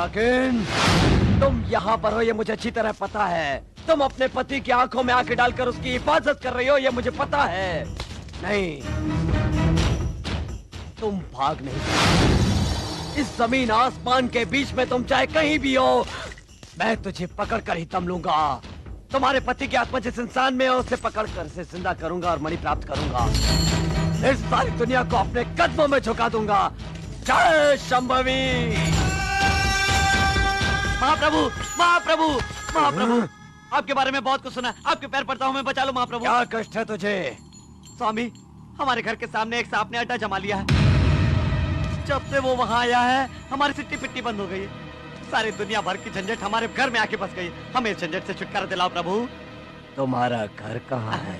नागिन, तुम यहाँ पर हो ये मुझे अच्छी तरह पता है। तुम अपने पति की आंखों में आंखें डालकर उसकी हिफाजत कर रही हो ये मुझे पता है। नहीं, तुम भाग नहीं सकती। इस जमीन आसमान के बीच में तुम चाहे कहीं भी हो, मैं तुझे पकड़ कर ही दम लूंगा। तुम्हारे पति की आत्मा जिस इंसान में है उसे पकड़ कर से जिंदा करूंगा और मणि प्राप्त करूंगा। इस सारी दुनिया को अपने कदमों में झुका दूंगा। जय शंभवी। महाप्रभु, महाप्रभु, महाप्रभु, आपके बारे में बहुत कुछ सुना। आपके पैर पड़ता हूँ, मैं बचा लो महाप्रभु। क्या कष्ट है तुझे? स्वामी, हमारे घर के सामने एक सांप ने अड्डा जमा लिया है। जब से वो वहाँ आया है हमारी सिट्टी पिट्टी बंद हो गई है। सारी दुनिया भर की झंझट हमारे घर में आके फंस गई। हमें इस झंझट से छुटकारा दिलाओ प्रभु। तुम्हारा घर कहाँ है?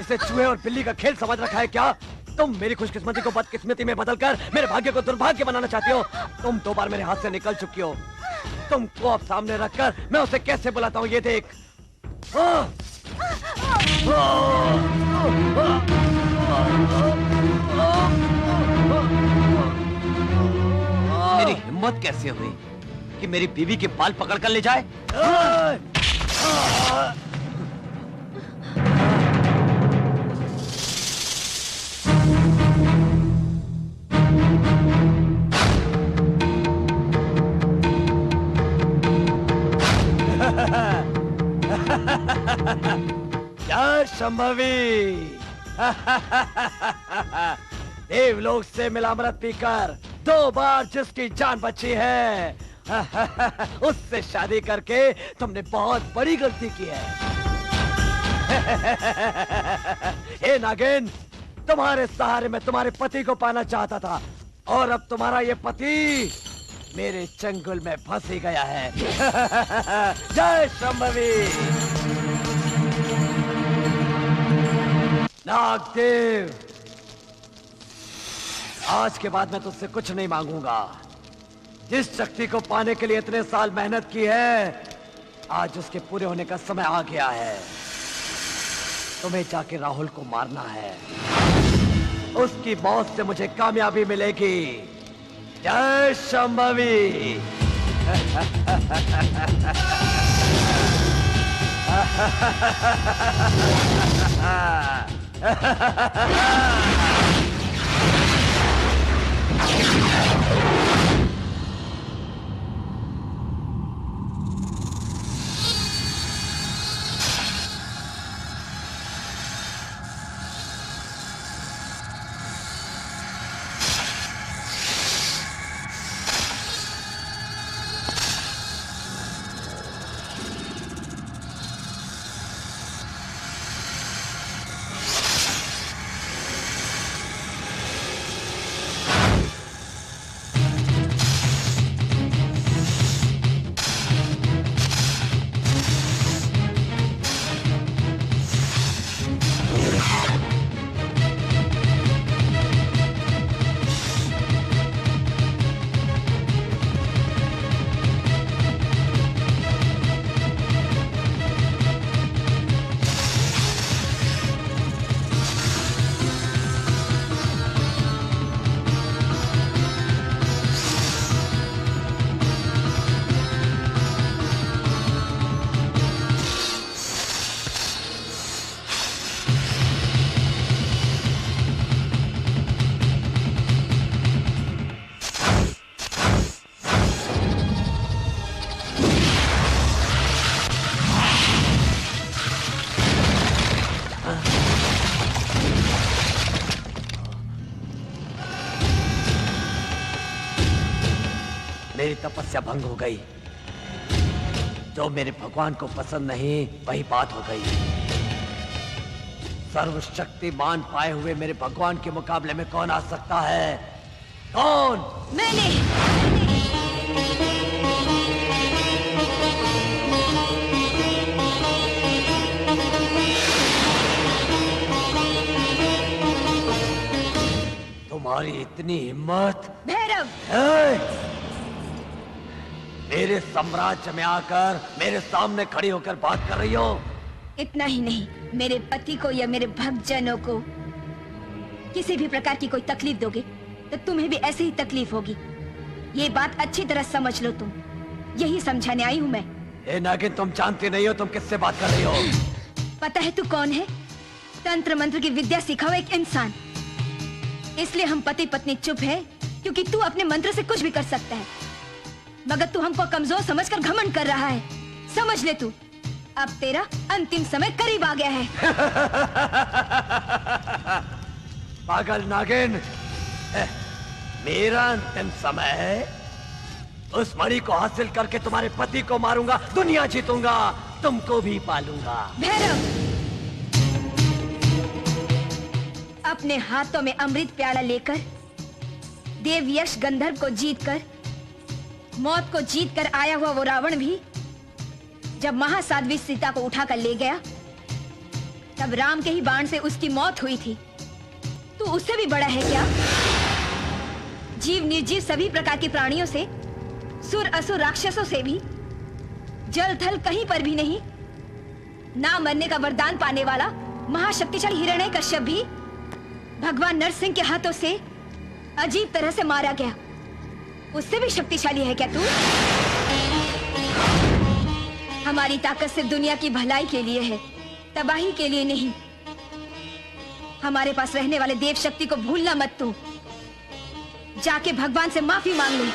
इसे चूहे और बिल्ली का खेल समझ रखा है क्या? तुम मेरी खुशकिस्मती को बदकिस्मती में बदलकर मेरे भाग्य को दुर्भाग्य बनाना चाहती हो। तुम 2 बार मेरे हाथ से निकल चुकी हो। तुमको अब सामने रखकर मैं उसे कैसे बुलाता हूँ ये देख। मेरी हिम्मत कैसे हुई कि मेरी बीवी के बाल पकड़ कर ले जाए? जय शंभवी। देवलोक से मिलामृत पीकर 2 बार जिसकी जान बची है उससे शादी करके तुमने बहुत बड़ी गलती की है। हे नागिन, तुम्हारे सहारे में तुम्हारे पति को पाना चाहता था और अब तुम्हारा ये पति मेरे चंगुल में फंस ही गया है। जय शंभवी। नागदेव, आज के बाद मैं तुझसे कुछ नहीं मांगूंगा। जिस शक्ति को पाने के लिए इतने साल मेहनत की है, आज उसके पूरे होने का समय आ गया है। तुम्हें जाके राहुल को मारना है। उसकी मौत से मुझे कामयाबी मिलेगी। जय शंभवी। मेरी तपस्या भंग हो गई। जो मेरे भगवान को पसंद नहीं वही बात हो गई। सर्वशक्तिमान पाए हुए मेरे भगवान के मुकाबले में कौन आ सकता है? कौन? मैंने। तुम्हारी इतनी हिम्मत? भैरव! मेरे साम्राज्य में आकर मेरे सामने खड़ी होकर बात कर रही हो? इतना ही नहीं, मेरे पति को या मेरे भक्तजनों को किसी भी प्रकार की कोई तकलीफ दोगे तो तुम्हें भी ऐसे ही तकलीफ होगी। ये बात अच्छी तरह समझ लो तुम। यही समझाने आई हूँ मैं। ए नागिन, तुम जानती नहीं हो तुम किससे बात कर रही हो? पता है तू कौन है? तंत्र मंत्र की विद्या सीखा हुआ एक इंसान। इसलिए हम पति पत्नी चुप है क्योंकि तू अपने मंत्र से कुछ भी कर सकता है, मगर तू हमको कमजोर समझकर घमंड कर रहा है। समझ ले तू, अब तेरा अंतिम समय करीब आ गया है। पागल नागिन, मेरा अंतिम समय है? उस मणि को हासिल करके तुम्हारे पति को मारूंगा, दुनिया जीतूंगा, तुमको भी पालूंगा। भैरव! अपने हाथों में अमृत प्याला लेकर देव यश गंधर्व को जीतकर, मौत को जीतकर आया हुआ वो रावण भी जब महासाध्वी सीता को उठाकर ले गया तब राम के ही बाण से उसकी मौत हुई थी। तू उससे भी बड़ा है क्या? जीव निर्जीव सभी प्रकार के प्राणियों से, सुर असुर राक्षसों से भी, जल थल कहीं पर भी नहीं, ना मरने का वरदान पाने वाला महाशक्तिशाली हिरण्यकश्यप भी भगवान नरसिंह के हाथों से अजीब तरह से मारा गया। उससे भी शक्तिशाली है क्या तू? हमारी ताकत सिर्फ दुनिया की भलाई के लिए है, तबाही के लिए नहीं। हमारे पास रहने वाले देव शक्ति को भूलना मत तू। जाके भगवान से माफी मांग ले।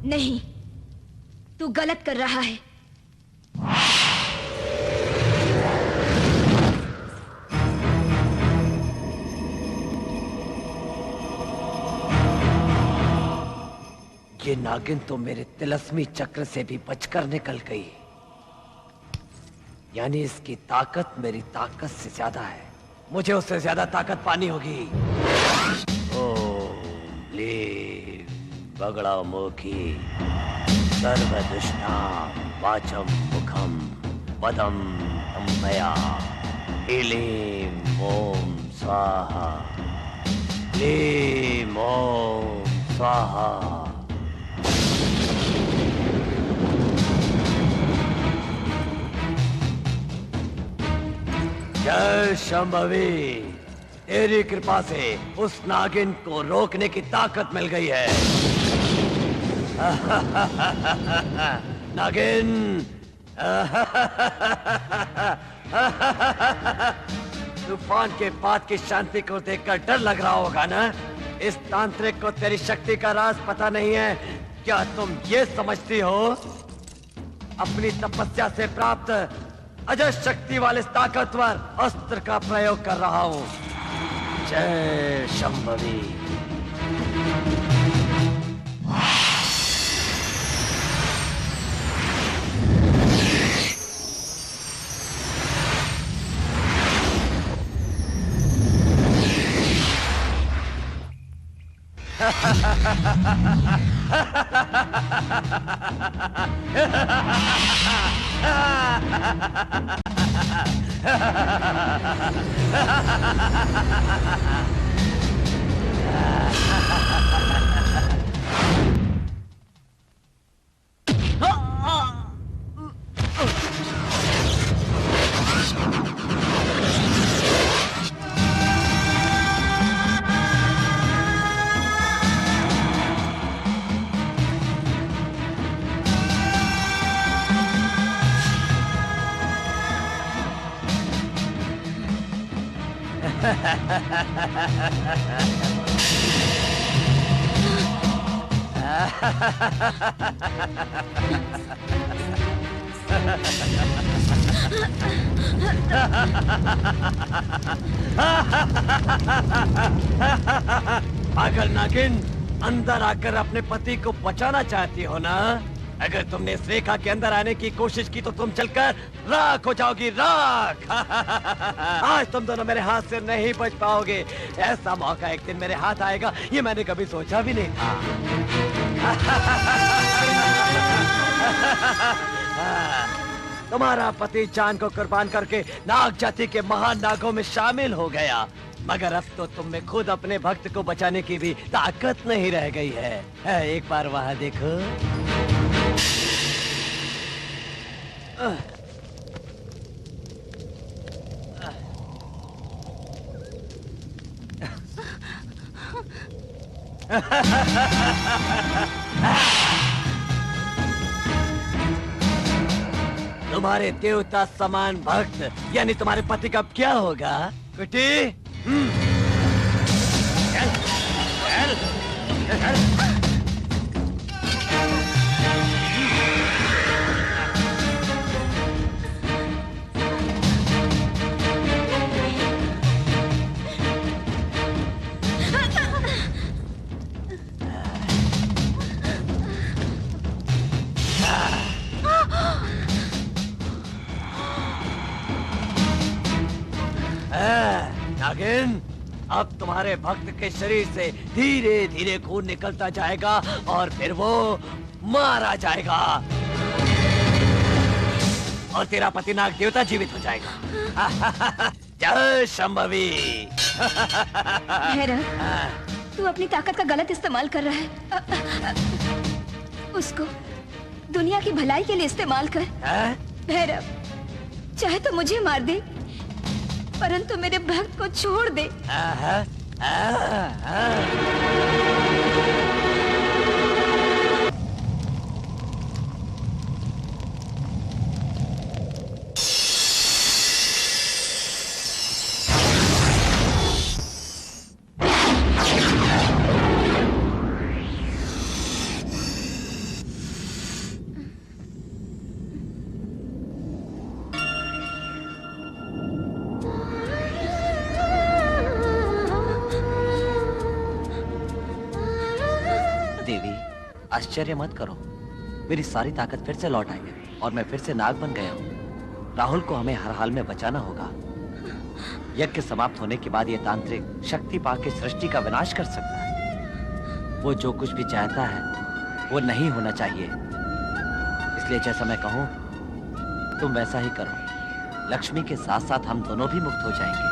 नहीं, तू गलत कर रहा है। ये नागिन तो मेरे तिलस्मी चक्र से भी बचकर निकल गई। यानी इसकी ताकत मेरी ताकत से ज्यादा है। मुझे उससे ज्यादा ताकत पानी होगी। ओम लीं बगड़ा मुखी सर्वदुष्टा वाचम मुखम पदम अम्बया ह्रीं ओम स्वाहा ह्रीं ओम स्वाहा। जय शंभवी, तेरी कृपा से उस नागिन को रोकने की ताकत मिल गई है। नागिन, तूफान के बाद की शांति को देखकर डर लग रहा होगा ना? इस तांत्रिक को तेरी शक्ति का राज पता नहीं है। क्या तुम ये समझती हो अपनी तपस्या से प्राप्त अजय शक्ति वाले ताकतवर अस्त्र का प्रयोग कर रहा हूं? जय शंभवी। पागल नागिन, अंदर आकर अपने पति को बचाना चाहती हो ना? अगर तुमने इस रेखा के अंदर आने की कोशिश की तो तुम जलकर राख हो जाओगी, राख। आज तुम दोनों मेरे हाथ से नहीं बच पाओगे। ऐसा मौका एक दिन मेरे हाथ आएगा, ये मैंने कभी सोचा भी नहीं था। तुम्हारा पति जान को कुर्बान करके नाग जाति के महान नागों में शामिल हो गया, मगर अब तो तुम में खुद अपने भक्त को बचाने की भी ताकत नहीं रह गई है। एक बार वहां देखो। तुम्हारे देवता समान भक्त यानी तुम्हारे पति का क्या होगा? कुटी? चल, चल, चल। नागिन, अब तुम्हारे भक्त के शरीर से धीरे धीरे खून निकलता जाएगा और फिर वो मारा जाएगा और तेरा पति नाग देवता जीवित हो जाएगा। जय शंभवी। भैरव, तू अपनी ताकत का गलत इस्तेमाल कर रहा है। उसको दुनिया की भलाई के लिए इस्तेमाल कर। भैरव, चाहे तो मुझे मार दे, परंतु मेरे भक्त को छोड़ दे। आश्चर्य मत करो, मेरी सारी ताकत फिर से लौट आई है और मैं फिर से नाग बन गया हूँ। राहुल को हमें हर हाल में बचाना होगा। यज्ञ समाप्त होने के बाद ये तांत्रिक शक्ति पाके सृष्टि का विनाश कर सकता है। वो जो कुछ भी चाहता है वो नहीं होना चाहिए, इसलिए जैसा मैं कहूँ तुम वैसा ही करो। लक्ष्मी के साथ साथ हम दोनों भी मुक्त हो जाएंगे।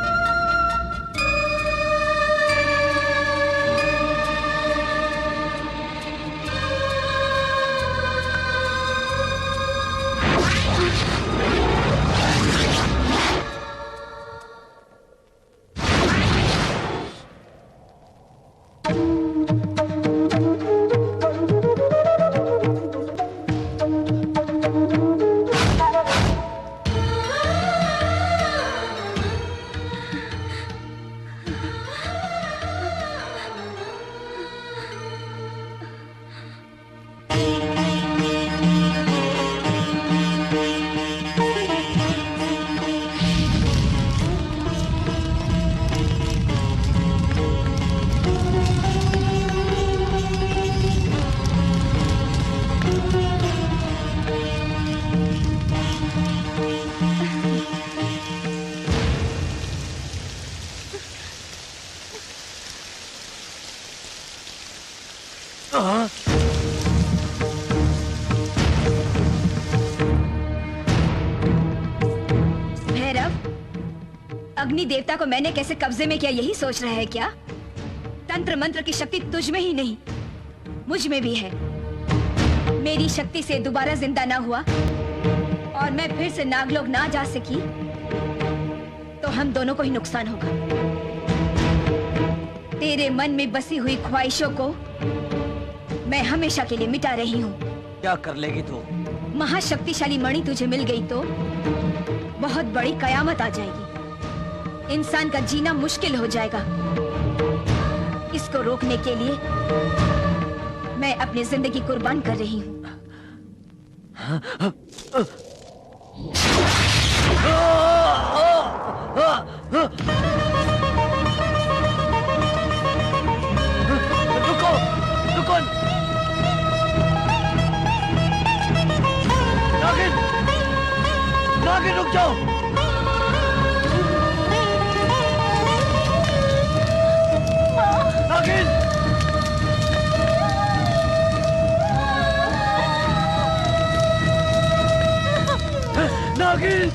अग्नि देवता को मैंने कैसे कब्जे में किया यही सोच रहा है क्या? तंत्र मंत्र की शक्ति तुझ में ही नहीं, मुझ में भी है। मेरी शक्ति से दोबारा जिंदा ना हुआ और मैं फिर से नागलोक ना जा सकी तो हम दोनों को ही नुकसान होगा। तेरे मन में बसी हुई ख्वाहिशों को मैं हमेशा के लिए मिटा रही हूँ। क्या कर लेगी तू? महाशक्तिशाली मणि तुझे मिल गई तो बहुत बड़ी कयामत आ जाएगी। इंसान का जीना मुश्किल हो जाएगा। इसको रोकने के लिए मैं अपनी जिंदगी कुर्बान कर रही हूँ। रुको, रुको। नागिन, नागिन रुक जाओ। नागिन, नागिन।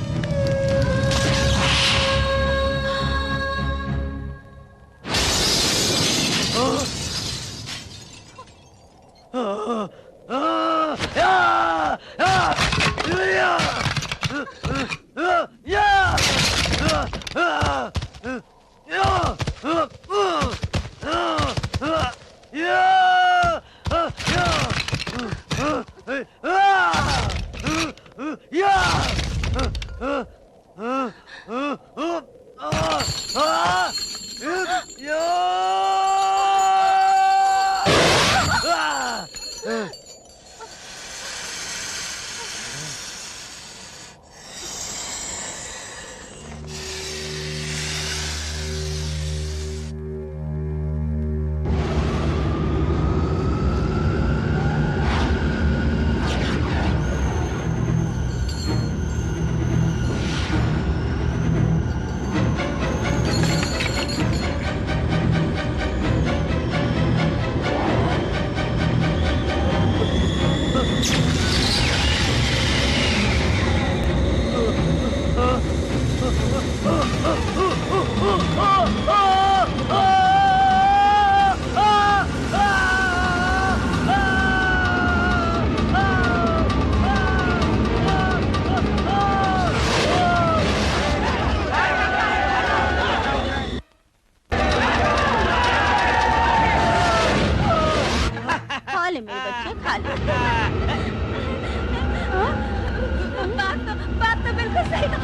बात तो बिल्कुल सही है।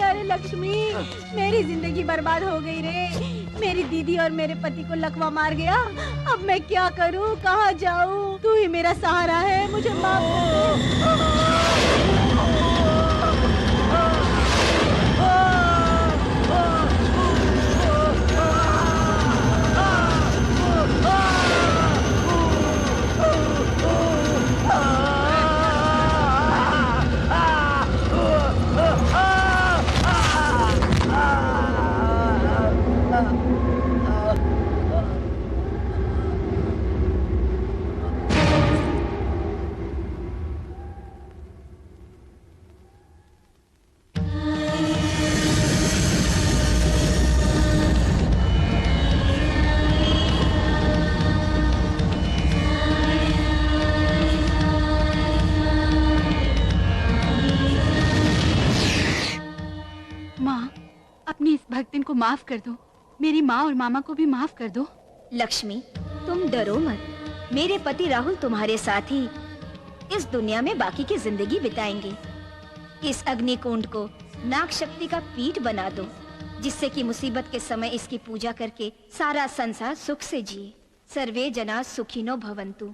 अरे लक्ष्मी, मेरी जिंदगी बर्बाद हो गई रे। मेरी दीदी और मेरे पति को लकवा मार गया। अब मैं क्या करूं, कहाँ जाऊं? तू ही मेरा सहारा है, मुझे माफ कर दे। अपनी इस भक्तिन को माफ कर दो। मेरी माँ और मामा को भी माफ कर दो। लक्ष्मी, तुम डरो मत। मेरे पति राहुल तुम्हारे साथ ही इस दुनिया में बाकी की जिंदगी बिताएंगे। इस अग्निकुंड को नाग शक्ति का पीठ बना दो, जिससे कि मुसीबत के समय इसकी पूजा करके सारा संसार सुख से जिए। सर्वे जना सुखिनो भवन्तु।